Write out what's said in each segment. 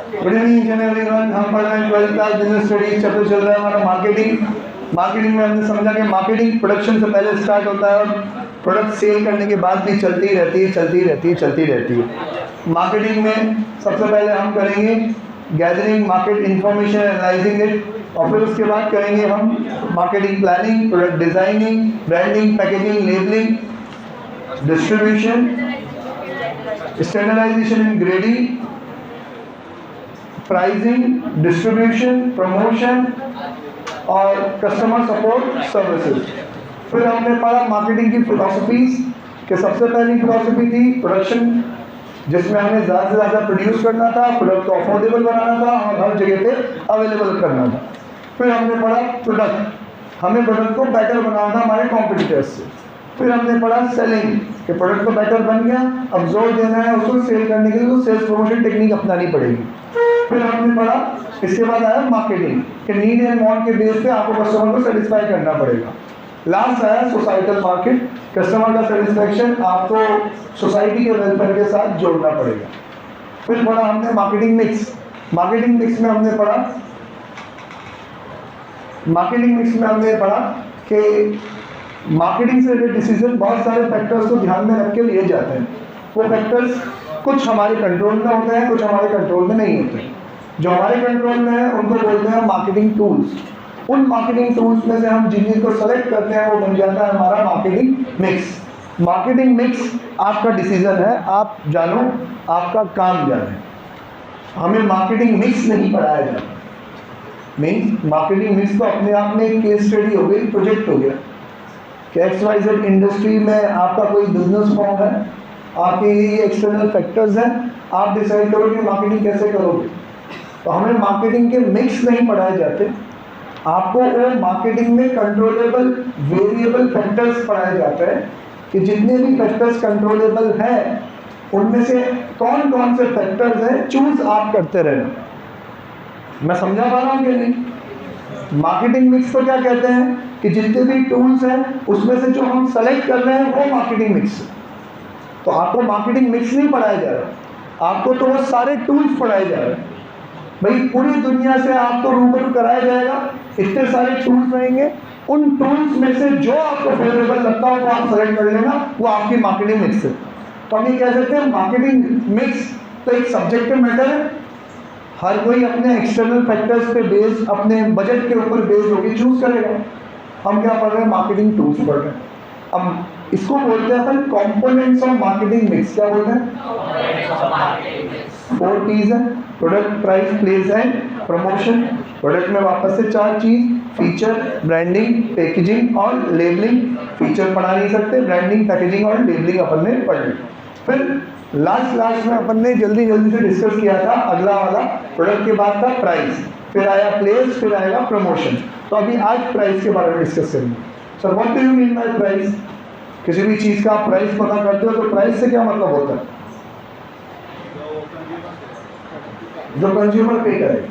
Good evening everyone. हम पढ़ रहे हैं 12th class business studies, chapter चल रहा है हमारा मार्केटिंग। मार्केटिंग में हमने समझा कि मार्केटिंग प्रोडक्शन से पहले स्टार्ट होता है और प्रोडक्ट सेल करने के बाद भी चलती रहती है। मार्केटिंग में सबसे पहले हम करेंगे gathering market information, analysing it, और फिर उसके बाद करेंगे हम marketing planning, product designing, branding, packaging, labelling, distribution, standardisation and grading, pricing, distribution, promotion और कस्टमर सपोर्ट सर्विसेज। फिर हमने पढ़ा मार्केटिंग की फिलॉसफीज कि सबसे पहली फिलॉसफी थी प्रोडक्शन, जिसमें हमें ज़्यादा से ज़्यादा प्रोड्यूस करना था, प्रोडक्ट को अफोर्डेबल बनाना था और हर जगह पे अवेलेबल करना था। फिर हमने पढ़ा प्रोडक्ट, हमें प्रोडक्ट को बेटर बनाना था हमारे कॉम्पिटिटर्स से। फिर हमने पढ़ा सेलिंग कि प्रोडक्ट को बेटर बन गया, अब जोर देना है उसको सेल करने के लिए तो सेल्स प्रमोशन टेक्निक अपनानी पड़ेगी। फिर हमने पढ़ा, इसके बाद आया मार्केटिंग कि नीड एंड वांट के बेस पे आपको कस्टमर को सेटिस्फाई करना पड़ेगा। लास्ट आया सोसाइटल मार्केट, कस्टमर का सेटिस्फैक्शन आपको सोसाइटी के वेलफेयर के साथ जोड़ना पड़ेगा। फिर पढ़ा हमने मार्केटिंग मिक्स। मार्केटिंग मिक्स में हमने पढ़ा कि मार्केटिंग से रिलेटेड डिसीजन बहुत सारे फैक्टर्स को ध्यान में रख के लिए जाते हैं। वो फैक्टर्स कुछ हमारे कंट्रोल में होते हैं, कुछ हमारे कंट्रोल में नहीं होते। जो हमारे कंट्रोल में है उनको बोलते हैं मार्केटिंग टूल्स। उन मार्केटिंग टूल्स में से हम जिन को सेलेक्ट करते हैं वो बन जाता है हमारा मार्केटिंग मिक्स। मार्केटिंग मिक्स आपका डिसीजन है, आप जानो, आपका काम जाने। हमें मार्केटिंग मिक्स नहीं पढ़ाया जाता। मीन्स मार्केटिंग मिक्स तो अपने आप में एक केस स्टडी हो गई, प्रोजेक्ट हो गया कि XYZ इंडस्ट्री में आपका कोई बिजनेस फॉर्म है, आपके ये एक्सटर्नल फैक्टर्स हैं, आप डिसाइड करो कि मार्केटिंग कैसे करोगे। तो हमें मार्केटिंग के मिक्स नहीं पढ़ाए जाते, आपको वो मार्केटिंग में कंट्रोलेबल वेरिएबल फैक्टर्स पढ़ाए जाते हैं कि जितने भी फैक्टर्स कंट्रोलेबल हैं उनमें से कौन कौन से फैक्टर्स हैं चूज आप करते रहना। मैं समझा पा रहा हूँ कि नहीं? मार्केटिंग मिक्स को क्या कहते हैं कि जितने भी टूल्स हैं उसमें से जो हम सेलेक्ट कर रहे हैं वो मार्केटिंग मिक्स है। तो आपको मार्केटिंग मिक्स नहीं पढ़ाया जा रहा, आपको तो वो सारे टूल्स पढ़ाए जा रहे हैं। भाई पूरी दुनिया से आपको रूबरू कराया जाएगा, इतने सारे टूल्स रहेंगे, उन टूल्स में से जो आपको फेवरेबल लगता हो वो आप सेलेक्ट कर लेना, वो आपकी मार्केटिंग मिक्स है। तो हम ये कह सकते हैं मार्केटिंग मिक्स तो एक सब्जेक्टिव मैटर है, हर कोई अपने एक्सटर्नल फैक्टर्स पे बेस्ड, अपने बजट के ऊपर बेस्ड होकर चूज करेगा। हम क्या पढ़ रहे हैं? मार्केटिंग टूल्स पढ़ रहे हैं। अब इसको बोलते हैं अपन कंपोनेंट्स ऑफ मार्केटिंग मिक्स। क्या बोलते हैं? 4 P's है, product, price, place and promotion. Product में वापस से 4 चीज, फीचर, ब्रांडिंग, पैकेजिंग और लेबलिंग। फीचर पढ़ा नहीं सकते, ब्रांडिंग, पैकेजिंग और लेबलिंग अपन ने पढ़ ली। फिर लास्ट में अपन ने जल्दी से डिस्कस किया था अगला वाला, प्रोडक्ट के बाद था प्राइस, फिर आया प्लेस, फिर आएगा प्रमोशन। तो अभी आज प्राइस के बारे में डिस्कस करेंगे। Sir what do you mean by price? किसी भी चीज का आप प्राइस पता करते हो तो प्राइस से क्या मतलब होता है? जो कंज्यूमर पे करे।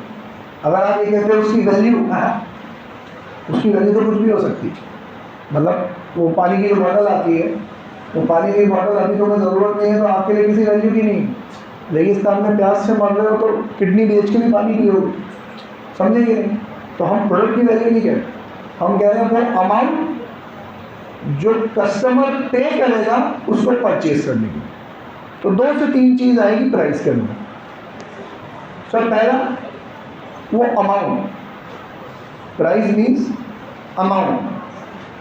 अगर आप ये कहते हो उसकी वैल्यू, उसकी वैल्यू तो कुछ भी हो सकती है। मतलब वो पानी की जो बॉटल आती है, वो पानी की बॉटल अभी तो ज़रूरत नहीं है तो आपके लिए किसी वैल्यू की नहीं। रेगिस्तान में प्यास से मर रहे हो तो किडनी बेच के भी पानी पियोगे, समझेंगे नहीं? तो हम प्रोडक्ट की वैल्यू नहीं कह रहे, हम कह रहे हैं वो अमाउंट जो कस्टमर पे करेगा उसको परचेज करने की। तो 2 से 3 चीज आएगी प्राइस के अंदर। सर पहला वो अमाउंट, प्राइस मीन्स अमाउंट,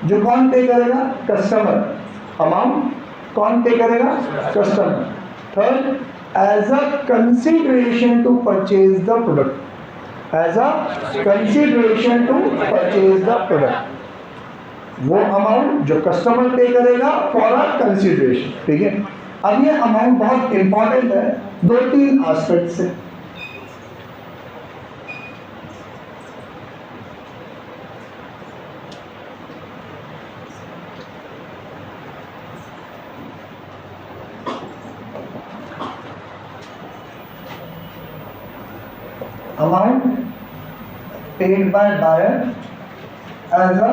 जो कौन पे करेगा? कस्टमर। अमाउंट कौन पे करेगा? Customer. Third, as a consideration to purchase the product, as a consideration to purchase the product. वो अमाउंट जो कस्टमर पे करेगा फॉर अ कंसिडरेशन। ठीक है, अब ये अमाउंट बहुत इंपॉर्टेंट है 2-3 एस्पेक्ट से। Amount paid by buyer as a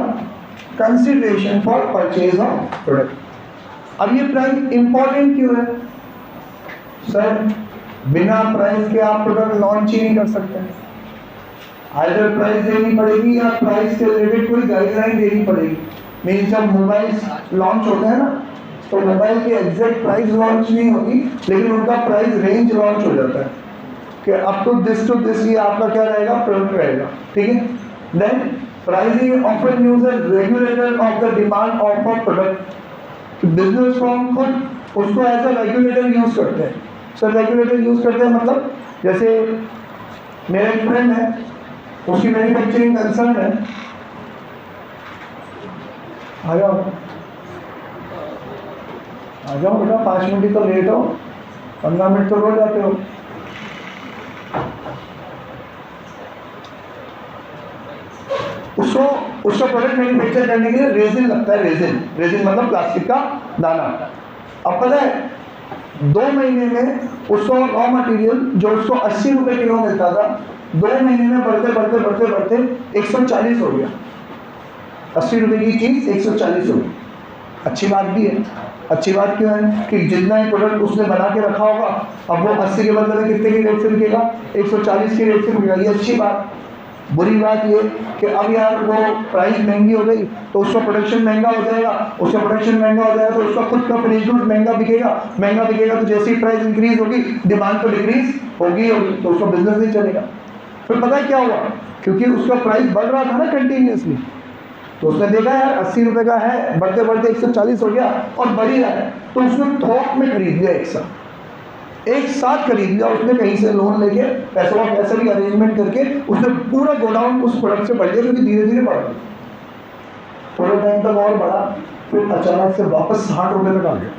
consideration for purchase of product. अब ये प्राइस इंपॉर्टेंट क्यों है? सर बिना प्राइस के आप प्रोडक्ट लॉन्च ही नहीं कर सकते। आइदर प्राइस देनी पड़ेगी या प्राइस के रिलेटेड कोई गाइडलाइन देनी पड़ेगी। मीन्स जब मोबाइल लॉन्च होते हैं ना, तो मोबाइल की एग्जैक्ट प्राइस लॉन्च नहीं होगी, लेकिन उनका प्राइस रेंज लॉन्च हो जाता है कि अप टू दिस ये आपका क्या रहेगा, प्रोडक्ट रहेगा, ठीक है। Then pricing often use as regulator of the demand of a product. Business form खुद उसको एज अ रेगुलेटर यूज करते हैं। सर रेगुलेटर यूज करते हैं मतलब, जैसे मेरा एक फ्रेंड है, उसकी मैन्युफैक्चरिंग कंसर्न है, आ जाओ बेटा, 5 मिनट तो लेट हो, 15 मिनट तो रो जाते हो। उसको प्रोडक्ट मैन्युफैक्चर करने के लिए रेजिन लगता है। रेजिन मतलब प्लास्टिक का दाना। अब पता है 2 महीने में उसको रॉ मटेरियल जो उसको 80 रुपए किलो मिलता था, 2 महीने में बढ़ते 140 हो गया। 80 रुपए की चीज 140 हो गई। अच्छी बात भी है। अच्छी बात क्यों है कि जितना ही प्रोडक्ट उसने बना के रखा होगा, अब वो 80 के बदले कितने की रेट से बिकेगा, 140 की रेट से बिकेगा। ये अच्छी बात। बुरी बात ये कि अब यार वो प्राइस महंगी हो गई तो उसका प्रोडक्शन महंगा हो जाएगा, उसका प्रोडक्शन महंगा हो जाएगा तो उसका खुद का फिनिश गुड महंगा बिकेगा तो जैसे ही प्राइस इंक्रीज होगी डिमांड तो डिक्रीज होगी तो उसका बिजनेस नहीं चलेगा। फिर पता है क्या हुआ, क्योंकि उसका प्राइस बढ़ रहा था ना कंटिन्यूसली, तो उसने देखा यार 80 रुपए का है, बढ़ते 140 हो गया और बढ़ ही रहा है, तो उसने थोक में खरीद लिया, एक साथ खरीद लिया उसने, कहीं से लोन लेके पैसा भी अरेंजमेंट करके उसने पूरा गोडाउन उस प्रोडक्ट से बढ़ लिया, क्योंकि धीरे धीरे बढ़ गया। थोड़े टाइम तक और बढ़ा, फिर अचानक से वापस 60 रुपए तक आ गया।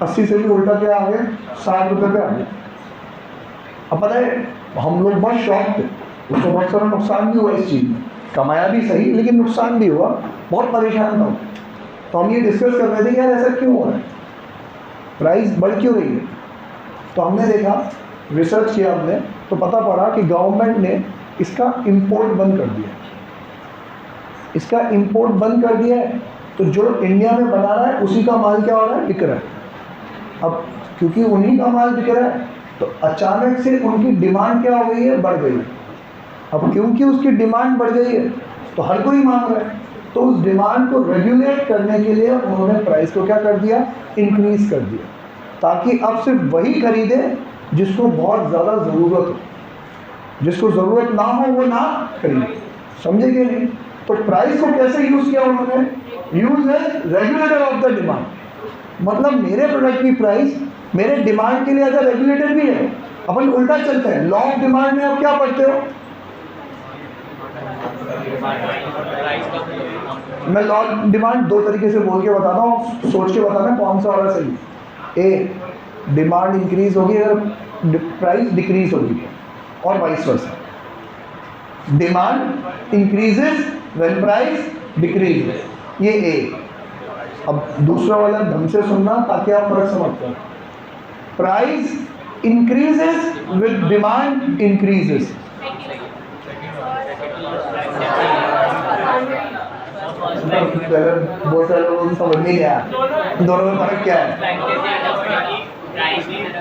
80 से भी उल्टा क्या आ गया, 60 रुपए पे आ गया। अब पता है हम लोग बहुत शौक थे, उसको बहुत सारा नुकसान भी हुआ इस चीज़ में, कमाया भी सही लेकिन नुकसान भी हुआ, बहुत परेशान था। तो हम ये डिस्कस कर रहे थे यार ऐसा क्यों हो रहा है, प्राइस बढ़ क्यों रही है। तो हमने देखा, रिसर्च किया हमने, तो पता पड़ा कि गवर्नमेंट ने इसका इंपोर्ट बंद कर दिया। इसका इंपोर्ट बंद कर दिया है तो जो इंडिया में बना रहा है उसी का माल क्या हो रहा है, बिक रहा है। अब क्योंकि उन्हीं का माल बिक रहा है तो अचानक से उनकी डिमांड क्या हो गई है, बढ़ गई है। अब क्योंकि उसकी डिमांड बढ़ गई है तो हर कोई मांग रहा है, तो उस डिमांड को रेगुलेट करने के लिए उन्होंने प्राइस को क्या कर दिया, इंक्रीज कर दिया, ताकि अब सिर्फ वही खरीदे जिसको बहुत ज़्यादा ज़रूरत हो, जिसको ज़रूरत ना हो वो ना खरीदे। समझे कि नहीं। तो प्राइस को कैसे यूज़ किया उन्होंने, use as regulator of the demand. मतलब मेरे प्रोडक्ट की प्राइस मेरे डिमांड के लिए एज अ रेगुलेटर भी है। अपन उल्टा चलते हैं, लॉ ऑफ डिमांड में आप क्या पढ़ते हो, मैं लॉ ऑफ डिमांड 2 तरीके से बोल के बताता हूँ, सोच के बताना कौन सा वाला सही। ए, डिमांड इंक्रीज होगी अगर प्राइस डिक्रीज होगी, और vice versa. Demand increases when price decrease, ये ए। अब दूसरा वाला ढंग से सुनना ताकि आप फर्क समझ पाए। Price increases with demand increases. बहुत सारे लोगों को समझ नहीं आया दोनों में फर्क क्या है।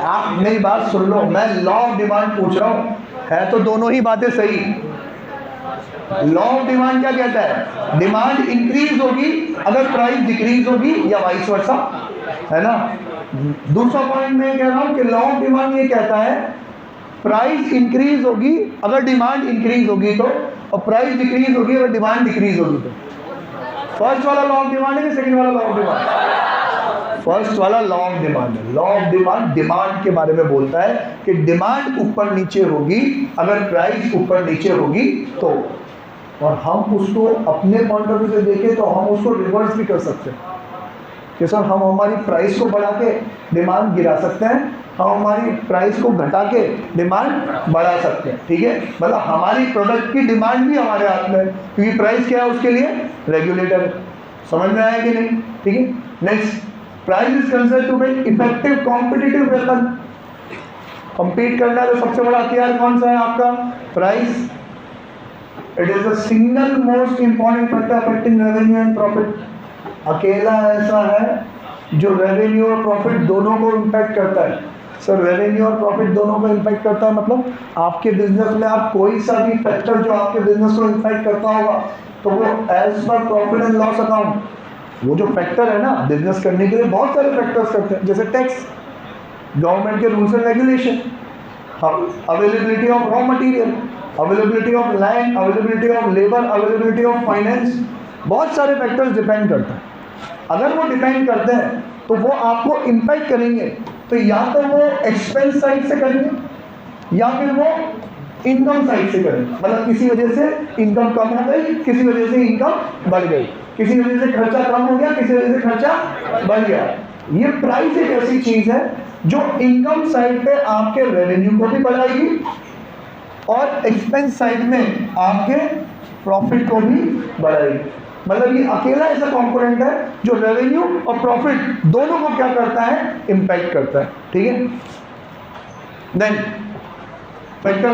आप मेरी बात सुन लो, मैं लॉ ऑफ डिमांड पूछ रहा हूँ, है तो दोनों ही बातें सही। लॉ ऑफ डिमांड क्या कहता है, डिमांड इंक्रीज होगी अगर प्राइस डिक्रीज होगी या वाइस वर्सा, है ना। दूसरा पॉइंट मैं कह रहा हूँ कि लॉ ऑफ डिमांड ये कहता है प्राइस इंक्रीज होगी अगर डिमांड इंक्रीज होगी तो, और प्राइस डिक्रीज होगी अगर डिमांड डिक्रीज होगी तो। फर्स्ट वाला लॉ ऑफ डिमांड है कि सेकंड वाला लॉ ऑफ डिमांड, फर्स्ट वाला लॉ ऑफ डिमांड है। लॉ ऑफ डिमांड डिमांड के बारे में बोलता है कि डिमांड ऊपर नीचे होगी अगर प्राइस ऊपर नीचे होगी तो। और हम उसको अपने पॉइंट ऑफ व्यू से देखें तो हम उसको रिवर्स भी कर सकते हैं कि सर हम हमारी प्राइस को बढ़ा के डिमांड गिरा सकते हैं, हम हमारी प्राइस को घटा के डिमांड बढ़ा सकते हैं, ठीक है। मतलब हमारी प्रोडक्ट की डिमांड भी हमारे हाथ में है, क्योंकि प्राइस क्या है उसके लिए, रेगुलेटर। समझ में आया कि नहीं, ठीक है। Next, price is considered to be effective competitive weapon. Compete करना तो सबसे बड़ा हथियार कौन सा है आपका, price. It is the single most important factor affecting revenue and profit. अकेला ऐसा है जो रेवेन्यू और प्रॉफिट दोनों को इम्पैक्ट करता है। सर रेवेन्यू और प्रॉफिट दोनों को इम्पैक्ट करता है, मतलब आपके बिजनेस में आप कोई सा भी फैक्टर जो आपके बिजनेस को इम्पैक्ट करता होगा तो वो as per profit and loss account, वो जो फैक्टर है ना बिजनेस करने के लिए बहुत सारे फैक्टर्स करते हैं, जैसे टैक्स, गवर्नमेंट के rules and regulation, availability of raw material, availability of land, availability of labour, availability of finance, बहुत सारे फैक्टर्स डिपेंड करते हैं। अगर वो डिपेंड करते हैं तो वो आपको इम्पैक्ट करेंगे, तो या तो वो एक्सपेंस साइड से करेंगे या फिर वो इनकम साइड से करेंगे, मतलब किसी वजह से इनकम कम हो गई, किसी वजह से इनकम बढ़ गई, किसी वजह से खर्चा कम हो गया, किसी वजह से खर्चा बढ़ गया। ये प्राइस एक ऐसी चीज है जो इनकम साइड पे आपके रेवेन्यू को भी बढ़ाएगी और एक्सपेंस साइड में आपके प्रॉफिट को भी बढ़ाएगी। मतलब ये अकेला ऐसा कंपोनेंट है जो रेवेन्यू और प्रॉफिट दोनों को क्या करता है, इंपैक्ट करता है। ठीक है, देन फैक्टर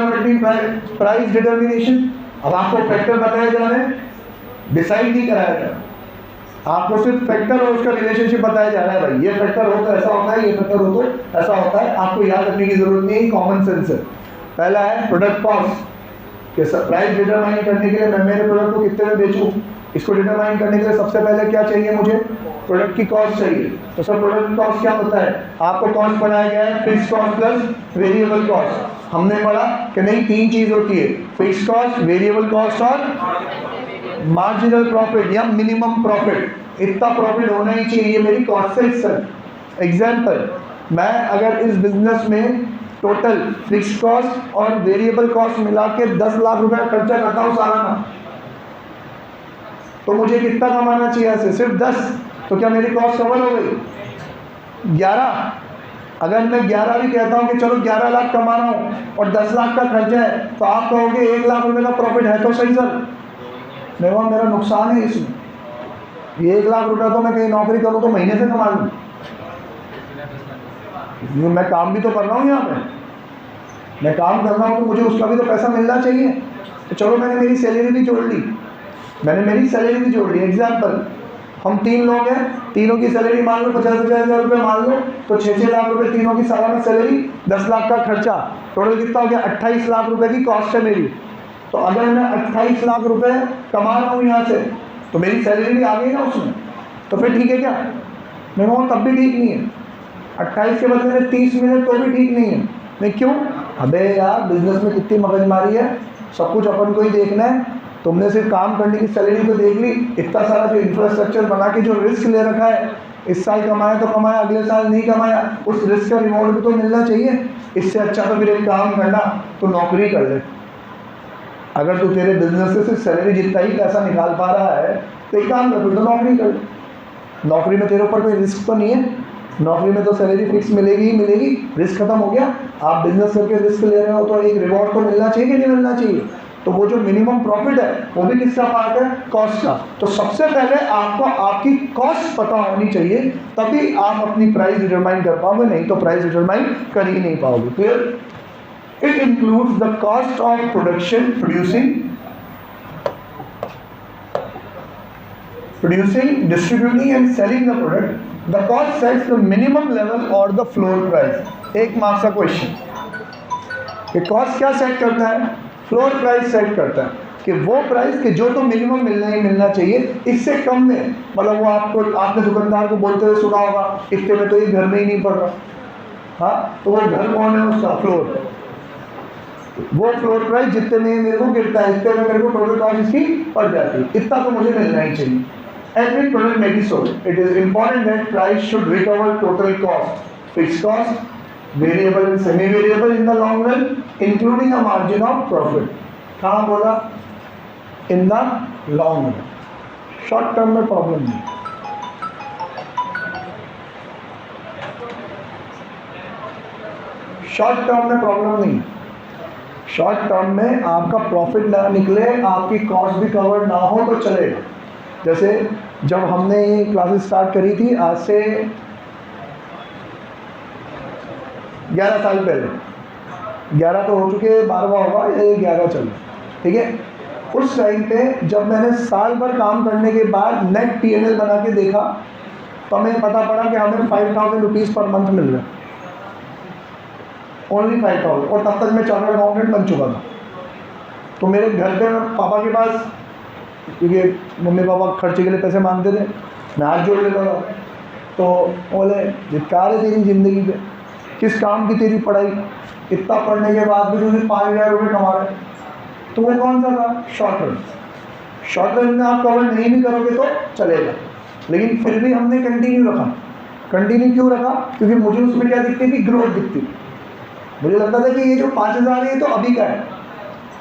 प्राइस डिटर्मिनेशन। अब आपको फैक्टर बताया जा रहा है, डिसाइड नहीं कराया जा रहा, आपको सिर्फ फैक्टर और उसका रिलेशनशिप बताया जा रहा है। भाई ये फैक्टर हो तो ऐसा होता है, ये फैक्टर हो तो ऐसा होता है। आपको याद रखने की जरूरत नहीं है, कॉमन सेंस है। पहला है प्रोडक्ट कॉस्ट, कि प्राइस डिटरमाइन करने के लिए मैं मेरे प्रोडक्ट को कितने में बेचूं, इसको डिटरमाइन करने के लिए सबसे पहले क्या चाहिए, मुझे प्रोडक्ट की कॉस्ट चाहिए। तो सर प्रोडक्ट कॉस्ट क्या होता है, आपको कॉस्ट पढ़ाया गया है fix cost plus variable cost. हमने पढ़ा कि नहीं, तीन चीज होती है, फिक्स कॉस्ट, वेरिएबल कॉस्ट और मार्जिनल प्रॉफिट या मिनिमम प्रॉफिट। इतना प्रॉफिट होना ही चाहिए, ये मेरी कॉस्ट से हिस्सा। एग्जाम्पल, मैं अगर इस बिजनेस में टोटल फिक्स कॉस्ट और वेरिएबल कॉस्ट मिला के 10 लाख रुपए खर्चा करता हूँ सालाना, तो मुझे कितना कमाना चाहिए ऐसे, सिर्फ 10, तो क्या मेरी कॉस्ट कवर हो गई 11? अगर मैं 11 भी कहता हूँ कि चलो 11 लाख कमा रहा हूँ और 10 लाख का खर्चा है, तो आप कहोगे 1 लाख रुपए का प्रॉफिट है तो सही सर, मेरा नुकसान है इसमें। ये 1 लाख रुपया तो मैं कहीं नौकरी करूँ तो महीने से कमा लूँ, मैं काम भी तो कर रहा हूँ यहाँ पे, मैं काम कर रहा हूँ तो मुझे उसका भी तो पैसा मिलना चाहिए। तो चलो मैंने मेरी सैलरी भी जोड़ ली, एग्जाम्पल, हम 3 लोग हैं, तीनों की सैलरी मान लो 50,000 रुपये मान लो, तो 6-6 लाख रुपए तीनों की सालाना सैलरी, 10 लाख का खर्चा, टोटल कितना हो गया, 28 लाख रुपए की कॉस्ट है मेरी। तो अगर मैं 28 लाख रुपए कमा रहा हूँ यहाँ से, तो मेरी सैलरी भी आ गई ना उसमें, तो फिर ठीक है क्या? मैं कहूँ तब भी ठीक नहीं है, 28 के बदले में 30 मिले तो भी ठीक नहीं है। नहीं क्यों? अबे यार बिजनेस में कितनी मगजमारी है, सब कुछ अपन को ही देखना है। तुमने सिर्फ काम करने की सैलरी तो देख ली, इतना सारा जो इंफ्रास्ट्रक्चर बना के जो रिस्क ले रखा है, इस साल कमाया तो कमाया, अगले साल नहीं कमाया, उस रिस्क का रिवॉर्ड भी तो मिलना चाहिए। इससे अच्छा तो फिर एक काम करना, तो नौकरी कर ले। अगर तू तेरे बिजनेस से सिर्फ सैलरी जितना ही पैसा निकाल पा रहा है तो एक काम कर, फिर तो नौकरी कर ले। नौकरी में तेरे ऊपर कोई रिस्क तो नहीं है, नौकरी में तो सैलरी फिक्स मिलेगी ही मिलेगी, रिस्क खत्म हो गया। आप बिजनेस करके रिस्क ले रहे हो तो एक रिवॉर्ड तो मिलना चाहिए कि नहीं मिलना चाहिए? तो वो जो मिनिमम प्रॉफिट है वो भी किसका पार्ट है, कॉस्ट का। तो सबसे पहले आपको आपकी कॉस्ट पता होनी चाहिए, तभी आप अपनी प्राइस डिटरमाइन कर पाओगे, नहीं तो प्राइस डिटरमाइन कर ही नहीं पाओगे। Clear? It includes the cost of production, producing, distributing and selling the product. The cost sets the minimum level or the floor price. एक मार्क्स का क्वेश्चन, कि कॉस्ट क्या सेट करता है, फ्लोर प्राइस सेट करता है, कि वो प्राइस के जो तो मिनिमम मिलना ही मिलना चाहिए, इससे कम में, मतलब वो आपको, आपने दुकानदार को बोलते हुए सुना होगा, इतने में तो ये घर में ही नहीं पड़ रहा। हाँ, तो वो घर कौन है उसका, फ्लोर। वो फ्लोर प्राइस जितने में मेरे को गिरता है, इतने में मेरे को टोटल कॉस्ट इसकी पड़ जाती है, इतना तो मुझे मिलना ही चाहिए। Every product may be sold. It is important that price should recover total cost, fixed cost, variable and semi-variable in the long run, including a margin of profit. कहाँ बोला? In the long run. Short term में problem नहीं। Short term में problem नहीं। Short term में आपका profit ना निकले, आपकी कॉस्ट भी कवर ना हो तो चलेगा। जैसे जब हमने ये क्लासेस स्टार्ट करी थी, आज से 11 साल पहले, 11 तो हो चुके, 12वां होगा, ये 11 चल रहा, ठीक है। उस टाइम पे जब मैंने साल भर काम करने के बाद नेट P&L बना के देखा, तो हमें पता पड़ा कि हमें 5,000 रुपीज़ पर मंथ मिल रहा है। ओनली 5,000, और तब तक मैं चार्टर्ड अकाउंटेंट बन चुका था। तो मेरे घर पे पापा के पास, क्योंकि मम्मी पापा खर्चे के लिए पैसे मांगते थे, मैं हाथ जोड़ लेता था। तो बोले धिक्कार है तेरी ज़िंदगी पे, किस काम की तेरी पढ़ाई, इतना पढ़ने के बाद भी तुझे 5,000 रुपये कमा रहे। तो वो कौन सा था? Short run. शॉर्ट रन में आप कवर नहीं भी करोगे तो चलेगा, लेकिन फिर भी हमने कंटिन्यू रखा। कंटिन्यू क्यों रखा? क्योंकि मुझे उसमें क्या दिखती थी? ग्रोथ दिखती थी। मुझे लगता था कि ये जो 5,000 है ये तो अभी का है,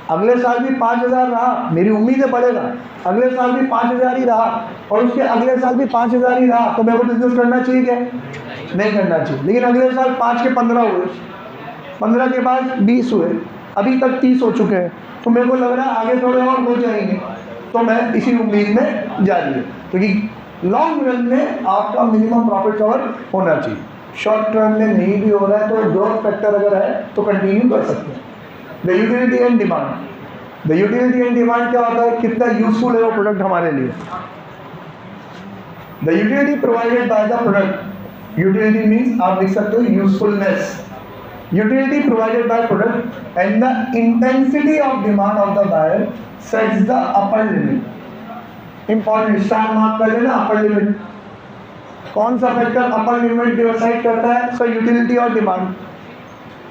अगले साल भी 5,000 रहा, मेरी उम्मीद है बढ़ेगा, अगले साल भी 5,000 ही रहा, और उसके अगले साल भी 5,000 ही रहा, तो मेरे को बिजनेस करना चाहिए क्या? नहीं करना चाहिए। लेकिन अगले साल 5 के 15 हुए, 15 के बाद 20 हुए, अभी तक 30 हो चुके हैं, तो मेरे को लग रहा है आगे थोड़े और हो जाएंगे, तो मैं इसी उम्मीद में जारी है। क्योंकि लॉन्ग रन में आपका मिनिमम प्रॉफिट कवर होना चाहिए। शॉर्ट टर्म में नहीं भी हो रहा है तो ग्रोथ फैक्टर अगर है तो कंटिन्यू कर सकते हैं। The utility and demand. The utility and demand क्या होता है? कितना यूजफुल है वो प्रोडक्ट हमारे लिए। The utility provided by the product. Utility means आप लिख सकते हो usefulness. Utility provided by product and the intensity of demand of the buyer sets the upper limit. Important star mark कर लेना, अपर लिमिट। कौन सा फैक्टर अपर लिमिट डिसाइड करता है? सो यूटिलिटी और डिमांड।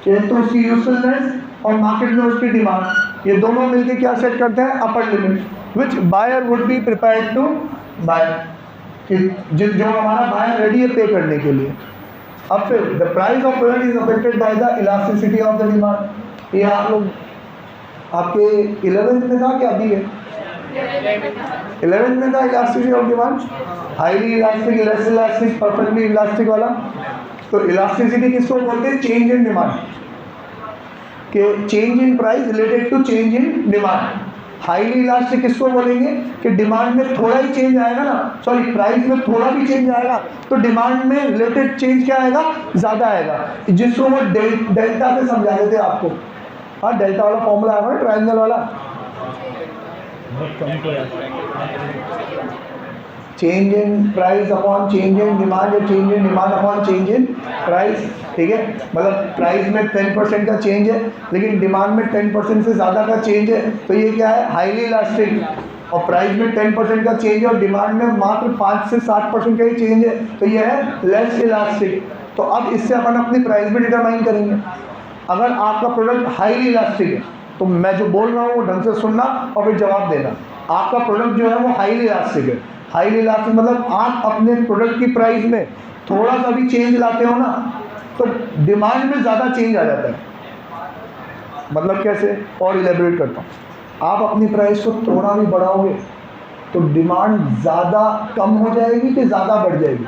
तो उसकी यूजफुलनेस और मार्केट में उसकी डिमांड, ये दोनों मिलके क्या सेट करते हैं? Upper limit which buyer would be prepared to buy, जो हमारा बायर रेडी है पे करने के लिए। अब फिर the price of product is affected by the elasticity of the demand. ये आप लोग आपके 11th में था क्या? अभी है 11th में था elasticity of demand, highly elastic, less elastic, perfectly elastic वाला। तो इलास्टिसिटी किसको बोलते हैं? चेंज इन डिमांड, कि change in price related to change in demand. Highly elastic किसको बोलेंगे? कि डिमांड में थोड़ा ही चेंज आएगा ना, सॉरी प्राइस में थोड़ा भी चेंज आएगा तो डिमांड में रिलेटेड चेंज क्या आएगा? ज़्यादा आएगा, जिसको वो डेल्टा से समझा देते आपको। हाँ, डेल्टा वाला फॉर्मूला आया ना, ट्रायंगल वाला। Change in price upon change in demand, या change in demand upon change in price. ठीक है, मतलब प्राइस में 10% का चेंज है लेकिन डिमांड में 10% से ज़्यादा का चेंज है, तो ये क्या है? Highly elastic. और प्राइस में 10% का चेंज है और डिमांड में मात्र 5 से 7% का ही चेंज है, तो ये है लेस इलास्टिक। तो अब इससे अपन अपनी प्राइस भी डिटरमाइन करेंगे। अगर आपका प्रोडक्ट हाईली इलास्टिक है तो मैं जो बोल रहा हूँ वो ढंग से सुनना और फिर जवाब देना। आपका प्रोडक्ट जो है वो हाईली इलास्टिक है। हाईली इलास्टिक मतलब आप अपने प्रोडक्ट की प्राइस में थोड़ा सा भी चेंज लाते हो ना तो डिमांड में ज़्यादा चेंज आ जाता है। मतलब कैसे? और इलेबोरेट करता हूँ। आप अपनी प्राइस को थोड़ा भी बढ़ाओगे तो डिमांड ज़्यादा कम हो जाएगी कि ज़्यादा बढ़ जाएगी?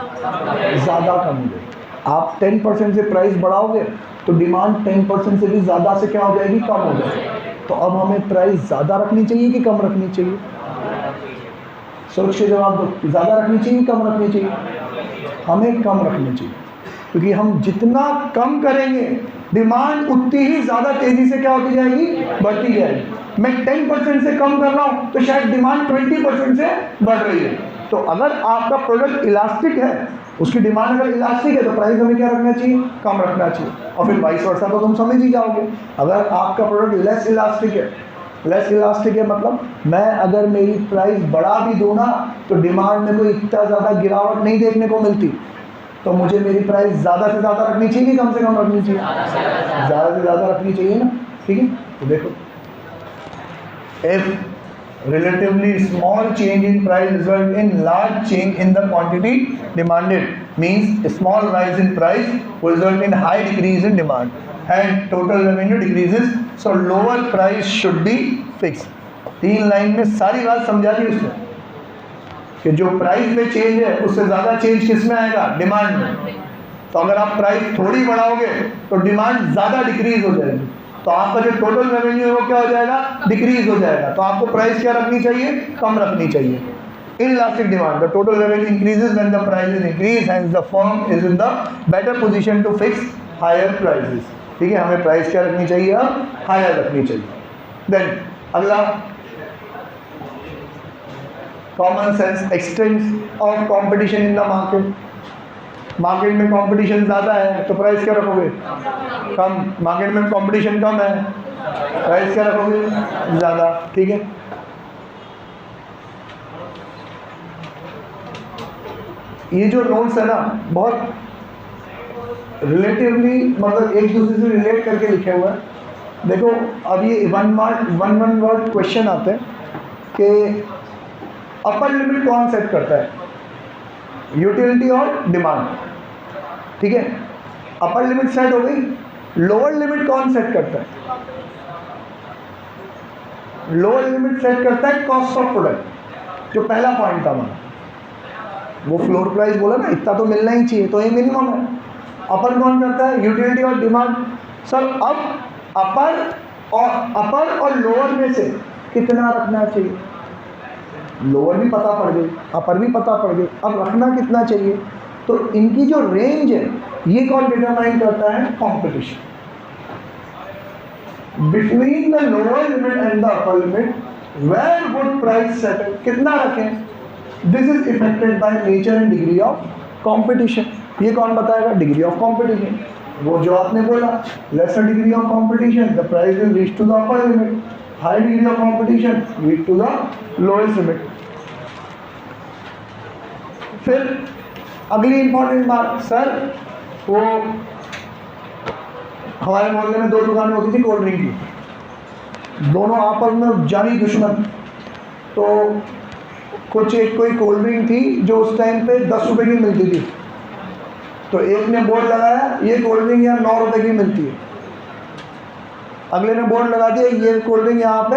ज़्यादा कम हो जाएगी। आप 10% से प्राइस बढ़ाओगे तो डिमांड 10% से भी ज़्यादा से क्या हो जाएगी? कम हो जाएगी। तो अब हमें प्राइस ज़्यादा रखनी चाहिए कि कम रखनी चाहिए? सोच के जवाब दो। ज़्यादा रखनी चाहिए, कम रखनी चाहिए? हमें कम रखनी चाहिए, क्योंकि हम जितना कम करेंगे डिमांड उतनी ही ज़्यादा तेज़ी से क्या होती जाएगी? बढ़ती जाएगी। मैं 10% से कम कर रहा हूँ तो शायद डिमांड 20% से बढ़ रही है। तो अगर आपका प्रोडक्ट इलास्टिक है, उसकी डिमांड अगर इलास्टिक है तो प्राइस हमें क्या रखना चाहिए? कम रखना चाहिए। और फिर वाइस वर्सा तो तुम समझ ही जाओगे। अगर आपका प्रोडक्ट लेस इलास्टिक है, लेस इलास्टिक है मतलब मैं अगर मेरी प्राइस बढ़ा भी दूँ ना तो डिमांड में कोई इतना ज़्यादा गिरावट नहीं देखने को मिलती, तो मुझे मेरी प्राइस ज़्यादा से ज़्यादा रखनी चाहिए कि कम से कम रखनी चाहिए? ज़्यादा से ज़्यादा रखनी चाहिए ना। ठीक है, तो देखो, if relatively small change in price result in large change in the quantity demanded, means a small rise in price will result in high decrease in demand and total revenue decreases, so lower price should be fixed। 3 line में सारी बात समझा दी उसने कि जो price में change है उससे ज़्यादा चेंज किस में आएगा? डिमांड में। तो अगर आप प्राइस थोड़ी बढ़ाओगे तो डिमांड ज़्यादा डिक्रीज हो जाएगी, तो आपका जो टोटल रेवेन्यू है वो क्या हो जाएगा? डिक्रीज हो जाएगा। तो आपको प्राइस क्या रखनी चाहिए? कम रखनी चाहिए। Inelastic demand, the total revenue increases when the prices increase, hence the firm is in the better position to fix higher prices. ठीक है, हमें प्राइस क्या रखनी चाहिए? अब हायर रखनी चाहिए। देन अगला, common sense, extent of competition in the market. Market में कंपटीशन ज़्यादा है तो प्राइस क्या रखोगे? कम। मार्केट में कंपटीशन कम है, प्राइस क्या रखोगे? ज़्यादा। ठीक है, ये जो नोट्स है ना बहुत रिलेटिवली मतलब एक दूसरे से रिलेट करके लिखे हुए हैं। देखो अब ये वन वर्ड क्वेश्चन आते हैं कि अपर लिमिट कौन सेट करता है? यूटिलिटी और डिमांड। ठीक है, अपर लिमिट सेट हो गई। लोअर लिमिट कौन सेट करता है? लोअर लिमिट सेट करता है कॉस्ट ऑफ प्रोडक्ट, जो पहला पॉइंट था हमारा। वो फ्लोर प्राइस बोला ना, इतना तो मिलना ही चाहिए, तो ये मिनिमम है। अपर कौन करता है? यूटिलिटी और डिमांड। सर अब अपर और लोअर में से कितना रखना चाहिए? लोअर भी पता पड़ गई, अपर भी पता पड़ गई, अब रखना कितना चाहिए? तो इनकी जो रेंज है ये कौन डिटरमाइन करता है? Competition. Between the lower limit and the upper limit where would price settle, कितना रखें? This is affected by nature and degree of competition. ये कौन बताएगा? Degree of competition. वो जो आपने बोला, lesser degree of competition the price will reach to the upper limit, high degree of competition reach to the lowest limit. फिर अगली important बात, सर वो हमारे मोहल्ले में 2 दुकानें होती थी कोल्ड ड्रिंक की, दोनों आपस में जानी दुश्मन। तो कोई कोल्ड ड्रिंक थी जो उस टाइम पे 10 रुपए की मिलती थी, तो एक ने बोर्ड लगाया ये कोल्ड ड्रिंक यहाँ 9 रुपए की मिलती है। अगले ने बोर्ड लगा दिया ये कोल्ड ड्रिंक यहाँ पे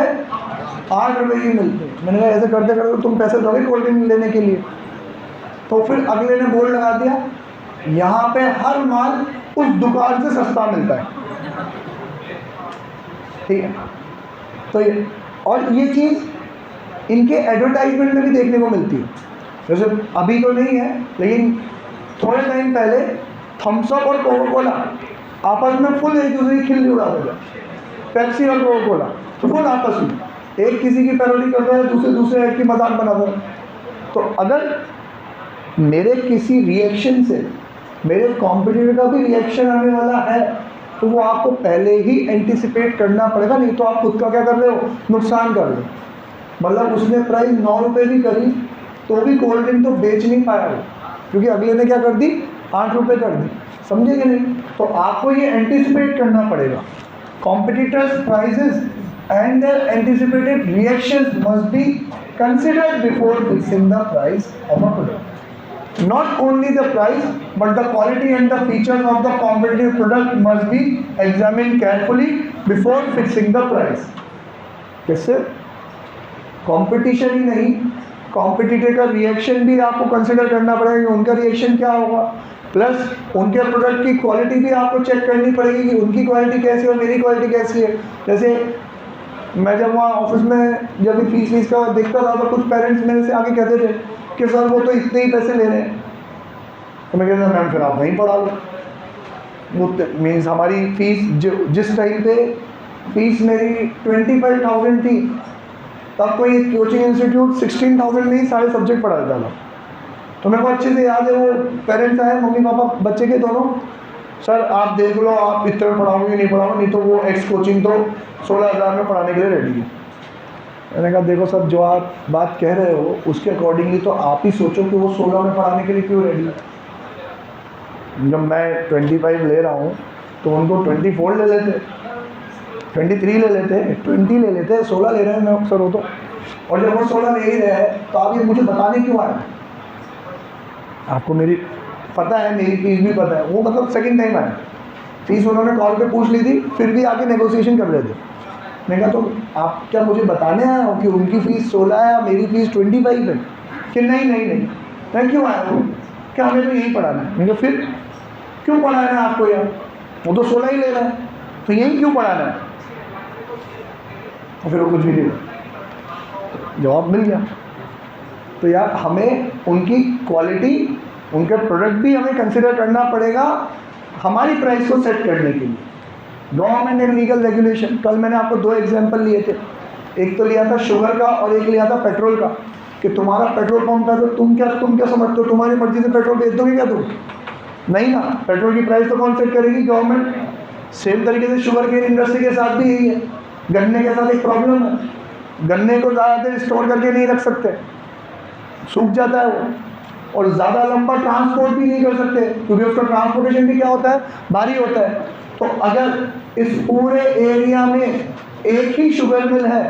8 रुपए की मिलती है। मैंने कहा ऐसे करते करते तुम पैसे दोगे कोल्ड ड्रिंक लेने के लिए? तो फिर अगले ने बोर्ड लगा दिया यहाँ पे हर माल उस दुकान से सस्ता मिलता है। ठीक है, तो ये और ये चीज़ इनके एडवर्टाइजमेंट में भी देखने को मिलती है। जैसे अभी तो नहीं है, लेकिन थोड़े टाइम पहले थम्स अप और कोका कोला आपस में फुल एक दूसरे की खिल्ली उड़ाते थे। पेप्सी और कोका कोला तो फुल आपस में एक किसी की पैरोडी करता है, दूसरे एक की मजाक बनाता है। तो अगर मेरे किसी रिएक्शन से मेरे कॉम्पिटिटर का भी रिएक्शन आने वाला है तो वो आपको पहले ही एंटिसिपेट करना पड़ेगा, नहीं तो आप खुद का क्या कर रहे हो? नुकसान कर रहे हो। मतलब उसने प्राइस 9 रुपये भी करी तो भी कोल्ड ड्रिंक तो बेच नहीं पाया वो, क्योंकि अगले ने क्या कर दी? 8 रुपये कर दी। समझे कि नहीं? तो आपको ये एंटिसिपेट करना पड़ेगा। Competitors prices and their anticipated reactions must be considered before fixing the price of a product. Not only the price, but the quality and the features of the competitive product must be examined carefully before fixing the price. कैसे? Competition ही नहीं, competitor का reaction भी आपको consider करना पड़ेगा कि उनका reaction क्या होगा, प्लस उनके प्रोडक्ट की क्वालिटी भी आपको चेक करनी पड़ेगी कि उनकी क्वालिटी कैसी है और मेरी क्वालिटी कैसी है। जैसे मैं जब वहाँ ऑफिस में जब भी फीस का देखता था तो कुछ पेरेंट्स मेरे से आके कहते थे कि सर वो तो इतने ही पैसे ले रहे हैं। तो मैं कहता मैम फिर आप वहीं पढ़ा लो। वो मीन्स हमारी फीस जिस टाइम पे फीस मेरी 25,000 थी तब कोई कोचिंग इंस्टीट्यूट 16,000 में ही सारे सब्जेक्ट पढ़ा देता था। तो मेरे को अच्छे से याद है, वो पेरेंट्स आए मम्मी पापा बच्चे के दोनों, सर आप देख लो आप इतने में पढ़ाओगे नहीं पढ़ाओगे, नहीं तो वो एक्स कोचिंग तो 16,000 में पढ़ाने के लिए रेडी है। मैंने कहा देखो सर जो आप बात कह रहे हो उसके अकॉर्डिंगली तो आप ही सोचो कि वो 16 में पढ़ाने के लिए क्यों रेडी है। जब मैं 25 ले रहा हूँ तो उनको 24 ले लेते, 23 ले लेते, 20 ले लेते, 16 ले रहे हैं मैं अक्सर हो तो। और जब वो 16 ले ही रहे हैं तो आप ये मुझे बताने क्यों आए? आपको मेरी पता है, मेरी फीस भी पता है। वो मतलब सेकंड टाइम आया, फीस उन्होंने कॉल पे पूछ ली थी, फिर भी आके नेगोशिएशन कर रहे थे। मैंने कहा तो आप क्या मुझे बताने आए हो कि उनकी फ़ीस 16 है मेरी फ़ीस 25 है? कि नहीं मैं क्यों आया हूँ, क्या हमें तो यही पढ़ाना है। मैंने कहा फिर क्यों पढ़ाना है आपको यार, वो तो 16 ही ले रहा है, तो यही क्यों पढ़ाना है? और फिर वो कुछ भी नहीं, जवाब मिल गया। तो यार हमें उनकी क्वालिटी, उनके प्रोडक्ट भी हमें कंसिडर करना पड़ेगा हमारी प्राइस को सेट करने के लिए। गवर्नमेंट एंड लीगल रेगुलेशन, कल मैंने आपको 2 एग्जांपल लिए थे, एक तो लिया था शुगर का और एक लिया था पेट्रोल का, कि तुम्हारा पेट्रोल पंप है तो तुम क्या समझते हो, तुम्हारी मर्जी से पेट्रोल बेच दोगे क्या तुम? नहीं ना, पेट्रोल की प्राइस तो कौन सेट करेगी? गवर्नमेंट। सेम तरीके से शुगर केन इंडस्ट्री के साथ भी यही है। गन्ने के साथ एक प्रॉब्लम है, गन्ने को ज़्यादा देर स्टोर करके नहीं रख सकते, सूख जाता है वो, और ज़्यादा लंबा ट्रांसपोर्ट भी नहीं कर सकते क्योंकि उसका ट्रांसपोर्टेशन भी क्या होता है? भारी होता है। तो अगर इस पूरे एरिया में एक ही शुगर मिल है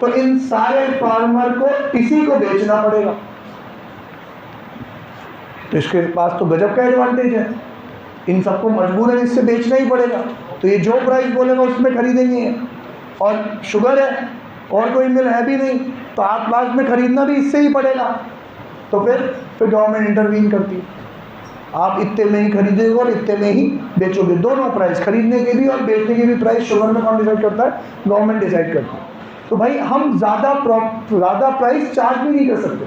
तो इन सारे फार्मर को इसी को बेचना पड़ेगा। तो इसके पास तो गजब का एडवांटेज है, इन सबको मजबूरन इससे बेचना ही पड़ेगा। तो ये जो प्राइस बोलेगा उसमें खरीदेंगे, और शुगर है और कोई मिल है भी नहीं तो आप लास्ट में खरीदना भी इससे ही पड़ेगा। तो फिर गवर्नमेंट इंटरवीन करती है, आप इतने में ही खरीदोगे और इतने में ही बेचोगे। दोनों प्राइस, खरीदने के भी और बेचने के भी प्राइस शुगर में कौन डिसाइड करता है? गवर्नमेंट डिसाइड करती है। तो भाई हम ज़्यादा प्राइस चार्ज भी नहीं कर सकते।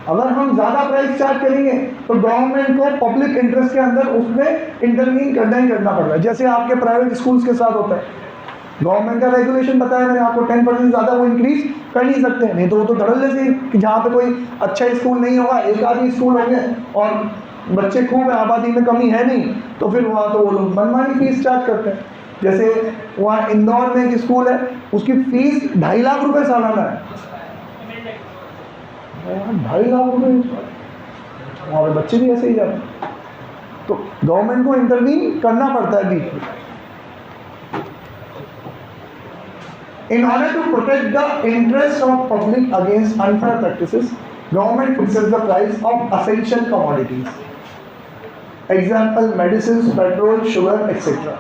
अगर हम ज़्यादा प्राइस चार्ज करेंगे तो गवर्नमेंट को पब्लिक इंटरेस्ट के अंदर उसमें इंटरवीन करना ही करना पड़ रहा है। जैसे आपके प्राइवेट स्कूल्स के साथ होता है, गवर्नमेंट का रेगुलेशन बताया मैंने आपको, 10% ज़्यादा वो इंक्रीज कर नहीं सकते, नहीं तो वो तो धड़ल्ले से कि जहाँ पे कोई अच्छा स्कूल नहीं होगा, एक आधी स्कूल होंगे और बच्चे खूब है, आबादी में कमी है नहीं, तो फिर वहाँ तो वो लोग मनमानी फीस चार्ज करते हैं। जैसे वहाँ इंदौर में एक स्कूल है, उसकी फीस 2.5 लाख रुपये सालाना है। 2.5 लाख रुपये, हमारे बच्चे भी ऐसे ही जाते हैं। तो गवर्नमेंट को इंटरवीन करना पड़ता है बीच में। In order to protect the interest of public against unfair practices, government fixes the price of essential commodities. Example: medicines, petrol, sugar, etc.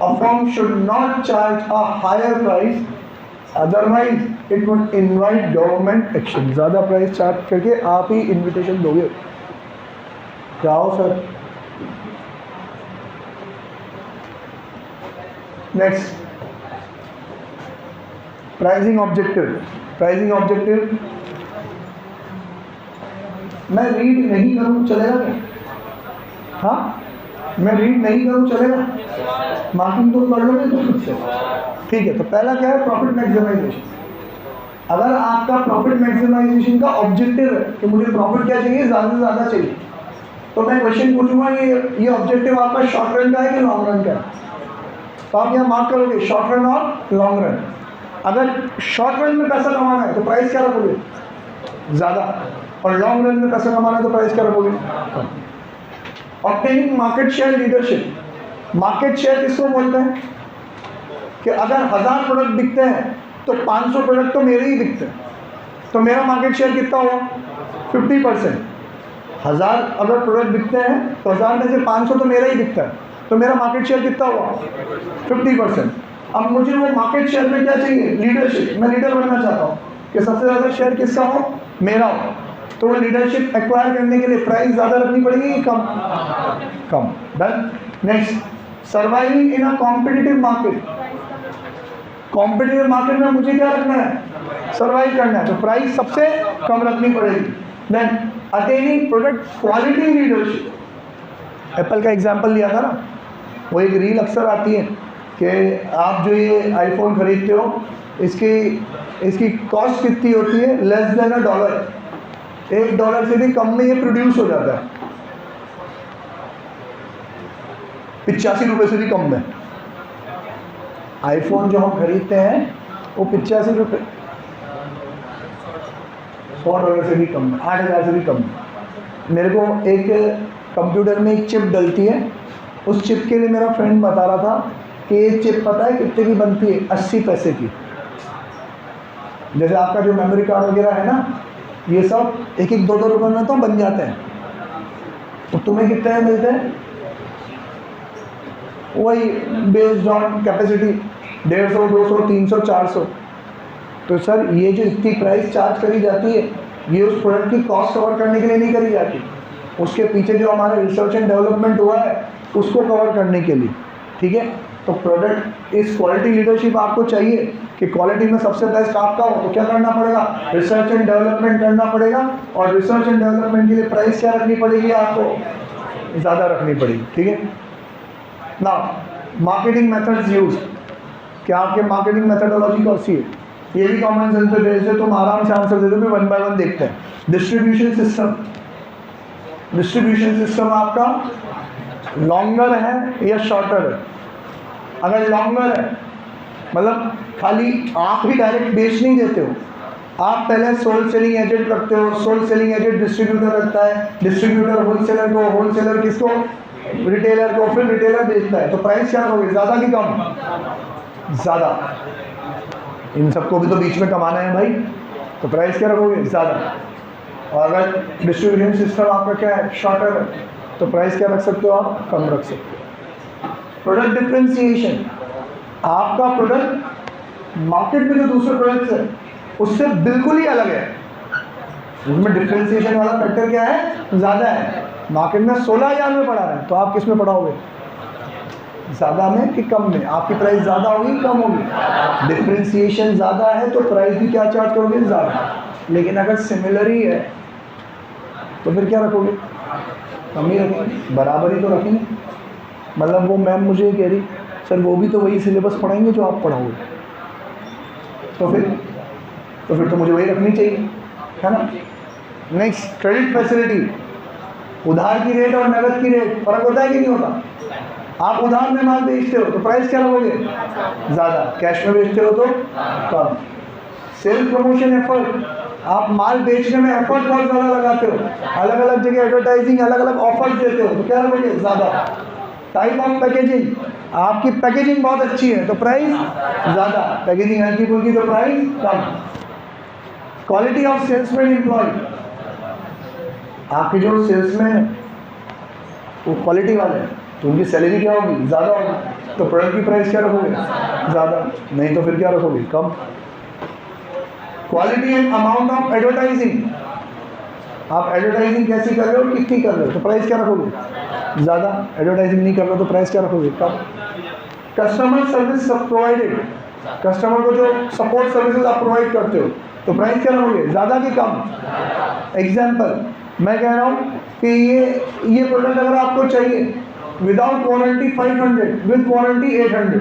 A firm should not charge a higher price, otherwise it would invite government action. ज़्यादा price charge करके आप ही invitation दोगे, जाओ sir. Next, pricing objective. Pricing objective मैं read नहीं करूँ चलेगा क्या? हाँ, मैं रीड नहीं करूँ चलेगा? मार्किंग तो कर लोगे तो खुद से, ठीक है। तो पहला क्या है? Profit maximization. अगर आपका प्रॉफिट मैक्सिमाइजेशन का ऑब्जेक्टिव है कि मुझे प्रॉफिट क्या चाहिए? ज़्यादा से ज़्यादा चाहिए, तो मैं क्वेश्चन पूछूंगा ये ऑब्जेक्टिव आपका शॉर्ट रन का है कि लॉन्ग रन का है? तो आप यहाँ मार्क करोगे शॉर्ट रन और लॉन्ग रन। अगर शॉर्ट रन में पैसा कमाना है तो प्राइस क्या रखोगे? ज़्यादा, और लॉन्ग रन में पैसा कमाना है तो प्राइस क्या रखोगे? कम। Obtaining market share leadership. Market share किसको बोलते हैं? कि अगर 1000 प्रोडक्ट बिकते हैं तो 500 प्रोडक्ट तो मेरे ही बिकते हैं, तो मेरा मार्केट शेयर कितना हुआ? 50%। 1000 अगर प्रोडक्ट बिकते हैं तो 1000 में से 500 तो मेरा ही बिकता है, तो मेरा मार्केट शेयर कितना हुआ? 50%। अब मुझे वो मार्केट शेयर में क्या चाहिए? लीडरशिप। मैं लीडर बनना चाहता हूँ कि सबसे ज़्यादा शेयर किसका हो? मेरा हो। तो वो लीडरशिप एक्वायर करने के लिए प्राइस ज़्यादा रखनी पड़ेगी कि कम? कम। Done. Next, surviving in a competitive market. Competitive market में मुझे क्या रखना है? सर्वाइव करना है, तो प्राइस सबसे कम रखनी पड़ेगी। Then attaining product quality leadership. Apple का एग्जाम्पल लिया था ना, वो एक रील अक्सर आती है कि आप जो ये आईफोन खरीदते हो इसकी कॉस्ट कितनी होती है? Less than $1। $1 से भी कम में ये प्रोड्यूस हो जाता है, 85 रुपये से भी कम में। आईफोन जो हम खरीदते हैं वो 85 रुपये, $100 से भी कम में, 8000 से भी कम में। मेरे को एक कंप्यूटर में एक चिप डलती है, उस चिप के लिए मेरा फ्रेंड बता रहा था कि ये चिप पता है कितने की बनती है? 80 पैसे की। जैसे आपका जो मेमोरी कार्ड वगैरह है ना, ये सब 1-1, 2-2 रुपये में तो बन जाते हैं, तो तुम्हें कितने में मिलते हैं? वही बेस्ड ऑन कैपेसिटी 150, 200, 300, 400। तो सर ये जो इतनी प्राइस चार्ज करी जाती है ये उस प्रोडक्ट की कॉस्ट कवर करने के लिए नहीं करी जाती, उसके पीछे जो हमारा रिसर्च एंड डेवलपमेंट हुआ है उसको कवर करने के लिए, ठीक है। तो प्रोडक्ट इस क्वालिटी लीडरशिप आपको चाहिए कि क्वालिटी में सबसे बेस्ट आपका हो, तो क्या करना पड़ेगा? रिसर्च एंड डेवलपमेंट करना पड़ेगा, और रिसर्च एंड डेवलपमेंट के लिए प्राइस क्या रखनी पड़ेगी? आपको ज़्यादा रखनी पड़ेगी, ठीक है ना। मार्केटिंग मेथड्स यूज, क्या आपके मार्केटिंग मेथडोलॉजी कौन सी है? ये भी कॉमन सेंस पे बेस्ड है, तुम आराम से आंसर दे दो, वन बाय वन देखते हैं। Distribution system. डिस्ट्रीब्यूशन सिस्टम आपका लॉन्गर है या शॉर्टर है? अगर लॉन्गर है मतलब खाली आप ही डायरेक्ट बेच नहीं देते हो, आप पहले सोल सेलिंग एजेंट रखते हो, सोल सेलिंग एजेंट डिस्ट्रीब्यूटर रखता है, डिस्ट्रीब्यूटर होलसेलर को, होलसेलर किसको, रिटेलर को, फिर रिटेलर बेचता है। तो प्राइस क्या होगी, ज़्यादा कि कम? ज़्यादा। इन सबको भी तो बीच में कमाना है भाई, तो प्राइस क्या रखोगे, ज़्यादा। और अगर डिस्ट्रीब्यूशन सिस्टम आपका क्या है, शॉर्टर है, तो प्राइस क्या रख सकते हो आप, कम रख सकते हो। प्रोडक्ट डिफ्रेंसिएशन, आपका प्रोडक्ट मार्केट में जो दूसरे प्रोडक्ट्स है उससे बिल्कुल ही अलग है। उसमें डिफ्रेंसिएशन वाला फैक्टर क्या है, ज़्यादा है। मार्केट में 16,000 में पड़ा है, तो आप किस में पढ़ाओगे, ज़्यादा में कि कम में? आपकी प्राइस ज़्यादा होगी कम होगी? डिफ्रेंसिएशन ज़्यादा है तो प्राइस भी क्या चार्ज करोगे, ज़्यादा। लेकिन अगर सिमिलर ही है तो फिर क्या रखोगे, कम ही रखेंगे, बराबर ही तो रखेंगे। मतलब वो मैम मुझे कह रही सर वो भी तो वही सिलेबस पढ़ाएंगे जो आप पढ़ाओगे, तो फिर तो मुझे वही रखनी चाहिए, है ना। Next, credit facility. उधार की रेट और नगद की रेट फर्क होता है कि नहीं होता? आप उधार में माल बेचते हो तो प्राइस क्या रखोगे, ज़्यादा। कैश में बेचते हो तो कम। सेल्स प्रमोशन एफर्ट, आप माल बेचने में एफर्ट बहुत ज़्यादा लगाते हो, अलग अलग जगह एडवर्टाइजिंग, अलग अलग ऑफर्स देते हो, तो क्या रखोगे, ज़्यादा। टाइप ऑफ पैकेजिंग, आपकी पैकेजिंग बहुत अच्छी है तो प्राइस ज़्यादा, पैकेजिंग हल्की फुल्की तो प्राइस कम। क्वालिटी ऑफ सेल्समैन एम्प्लॉय, आपके जो सेल्समैन है वो क्वालिटी वाले हैं तो उनकी सैलरी क्या होगी, ज़्यादा होगी, तो प्रोडक्ट की प्राइस क्या रखोगे, ज़्यादा। नहीं तो फिर क्या रखोगे, कम। Quality and amount of advertising, आप एडवर्टाइजिंग कैसी कर रहे हो, कितनी कर रहे हो, तो प्राइस क्या रखोगे, ज़्यादा। एडवर्टाइजिंग नहीं कर रहे हो तो प्राइस क्या रखोगे, कम। कस्टमर सर्विस प्रोवाइडेड, कस्टमर को जो सपोर्ट सर्विसेज आप प्रोवाइड करते हो तो प्राइस क्या रखोगे, ज़्यादा कि कम। एग्जाम्पल, मैं कह रहा हूँ कि ये प्रोडक्ट अगर आपको चाहिए विदाउट वारंटी 500, विद वारंटी 800,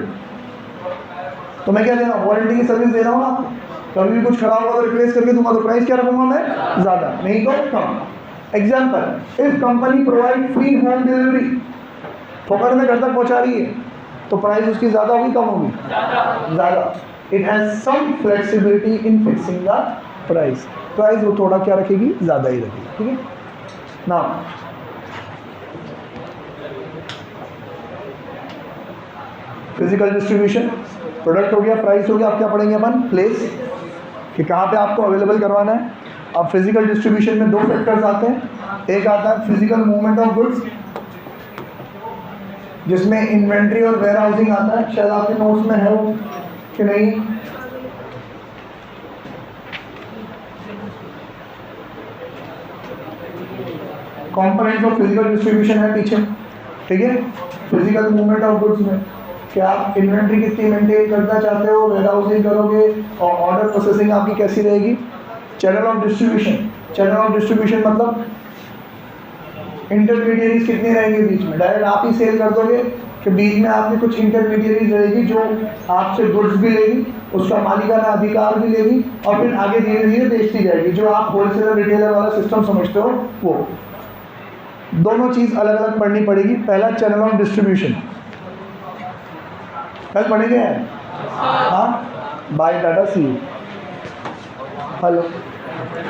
तो मैं क्या दे रहा हूँ, वारंटी की सर्विस दे रहा हूँ आपको, कभी भी कुछ खराब होगा तो रिप्लेस करके दूंगा, तो प्राइस क्या रखूंगा मैं, ज़्यादा, नहीं तो कम। Example, if company provide free home delivery, फोकट में घर तक पहुँचा रही है तो प्राइस उसकी ज़्यादा होगी कम होगी, ज़्यादा। It has some flexibility in fixing the price, price वो थोड़ा क्या रखेगी, ज़्यादा ही रखेगी, ठीक है ना। फिजिकल डिस्ट्रीब्यूशन, प्रोडक्ट हो गया, प्राइस हो गया, अब क्या पढ़ेंगे अपन, प्लेस, कि कहाँ पे आपको अवेलेबल करवाना है। अब फिजिकल डिस्ट्रीब्यूशन में दो फैक्टर्स आते हैं, एक आता है फिजिकल मूवमेंट ऑफ गुड्स, जिसमें इन्वेंट्री और वेयर हाउसिंग आता है, शायद आपके नोट्स में है वो कि नहीं। कंपोनेंट्स ऑफ फिजिकल डिस्ट्रीब्यूशन है पीछे, ठीक है। फिजिकल मूवमेंट ऑफ गुड्स में क्या आप इन्वेंट्री कितनी मेंटेन करना चाहते हो, वेयर हाउसिंग करोगे, और ऑर्डर प्रोसेसिंग आपकी कैसी रहेगी। Channel of distribution, channel of distribution मतलब इंटरमीडियरीज कितने रहेंगे बीच में, डायरेक्ट आप ही सेल कर दोगे कि बीच में आपकी कुछ इंटरमीडियरीज रहेगी जो आपसे गुड्स भी लेगी, उसका मालिकाना अधिकार भी लेगी, और फिर आगे धीरे धीरे बेचती जाएगी, जो आप होलसेलर रिटेलर वाला सिस्टम समझते हो वो। दोनों चीज़ अलग अलग पढ़नी पड़ेगी। पहला चैनल ऑफ डिस्ट्रीब्यूशन कल पढ़ेंगे, हाँ। Bye tata, see you. Hello.